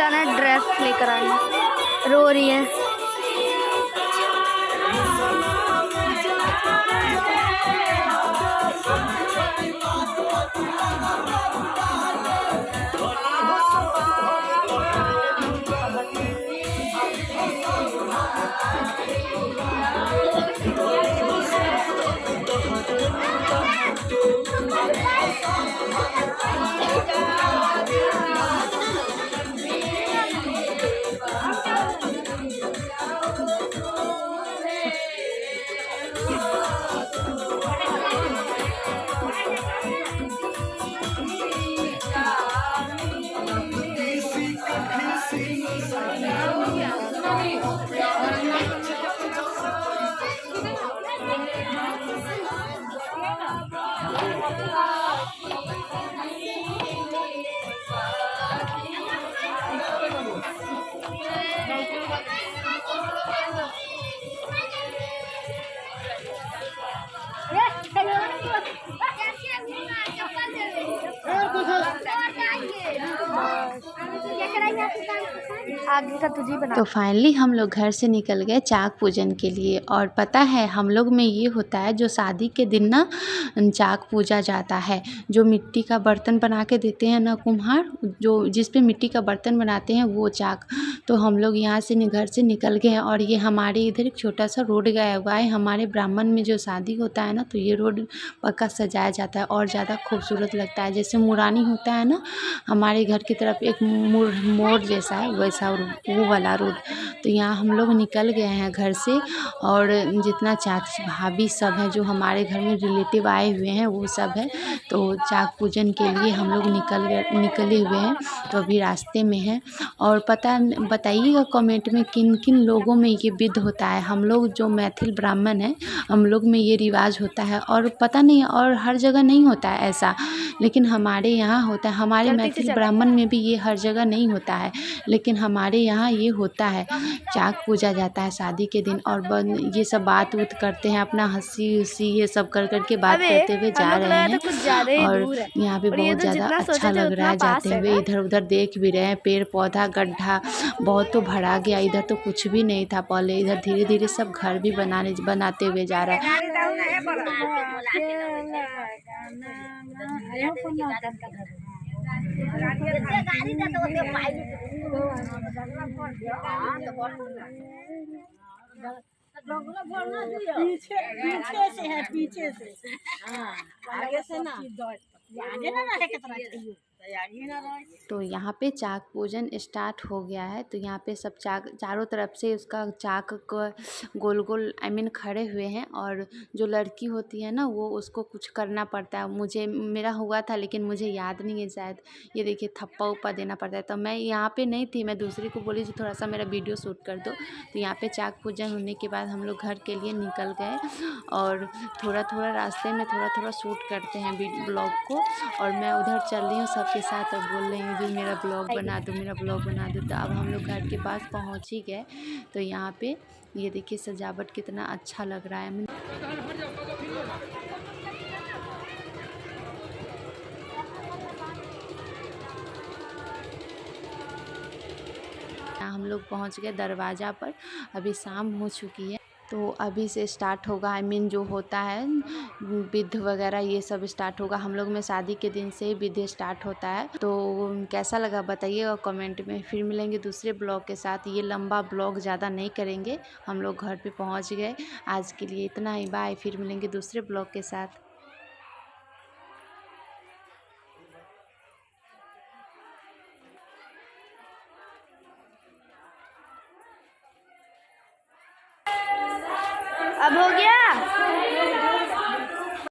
जाना है ड्रेस लेकर आने। रो रही है। आगे का तुझी बना। तो फाइनली हम लोग घर से निकल गए चाक पूजन के लिए। और पता है हम लोग में ये होता है जो शादी के दिन ना चाक पूजा जाता है। जो मिट्टी का बर्तन बना के देते हैं ना कुम्हार, जो जिस पे मिट्टी का बर्तन बनाते हैं वो चाक। तो हम लोग यहाँ से घर से निकल गए हैं और ये हमारे इधर एक छोटा सा रोड गया हुआ है। हमारे ब्राह्मण में जो शादी होता है ना तो ये रोड पक्का सजाया जाता है और ज़्यादा खूबसूरत लगता है। जैसे मुरानी होता है ना, हमारे घर की तरफ एक मोड़ जैसा है वैसा वो वाला रोड। तो यहाँ हम लोग निकल गए हैं घर से और जितना चाची भाभी सब हैं जो हमारे घर में रिलेटिव आए हुए हैं वो सब है। तो चाक पूजन के लिए हम लोग निकले हुए हैं। तो अभी रास्ते में हैं। और बताइएगा कमेंट में किन किन लोगों में ये विध होता है। हम लोग जो मैथिल ब्राह्मण हैं हम लोग में ये रिवाज होता है और पता नहीं और हर जगह नहीं होता है ऐसा, लेकिन हमारे यहाँ होता है। हमारे मैथिल ब्राह्मण में भी ये हर जगह नहीं होता है, लेकिन हमारे यहाँ ये होता है। चाक पूजा जाता है शादी के दिन और ये सब बात उत करते हैं, अपना हंसी उसी ये सब कर के बात करते हुए जा रहे हैं। और यहाँ पे बहुत ज़्यादा अच्छा लग रहा है जाते हुए। इधर उधर देख भी रहे हैं, पेड़ पौधा गड्ढा बहुत तो भरा गया। इधर तो कुछ भी नहीं था पहले, इधर धीरे धीरे सब घर भी बनाते हुए जा रहा है। पीछे पीछे से है, पीछे से आगे से ना, आगे ना रहे कितना चाहिए। तो यहाँ पे चाक पूजन स्टार्ट हो गया है। तो यहाँ पे सब चाक चारों तरफ से उसका चाक को गोल गोल खड़े हुए हैं। और जो लड़की होती है ना वो उसको कुछ करना पड़ता है। मेरा हुआ था लेकिन मुझे याद नहीं है शायद। ये देखिए थप्पा उप्पा देना पड़ता है। तो मैं यहाँ पे नहीं थी, मैं दूसरी को बोली जो थोड़ा सा मेरा वीडियो शूट कर दो। तो यहाँ पे चाक पूजन होने के बाद हम लोग घर के लिए निकल गए और थोड़ा थोड़ा रास्ते में थोड़ा शूट करते हैं ब्लॉग को। और मैं उधर चल रही हूँ सबके साथ और बोल रही हूँ जी मेरा ब्लॉग बना दो, मेरा ब्लॉग बना दो। तो अब हम लोग घर के पास पहुँच ही गए। तो यहाँ पे ये देखिए सजावट कितना अच्छा लग रहा है। हम लोग पहुँच गए दरवाज़ा पर। अभी शाम हो चुकी है तो अभी से स्टार्ट होगा। जो होता है विध वगैरह ये सब स्टार्ट होगा। हम लोग में शादी के दिन से ही विध स्टार्ट होता है। तो कैसा लगा बताइएगा कमेंट में। फिर मिलेंगे दूसरे ब्लॉग के साथ। ये लंबा ब्लॉग ज़्यादा नहीं करेंगे, हम लोग घर पे पहुंच गए। आज के लिए इतना ही, बाय। फिर मिलेंगे दूसरे ब्लॉग के साथ। अब हो गया।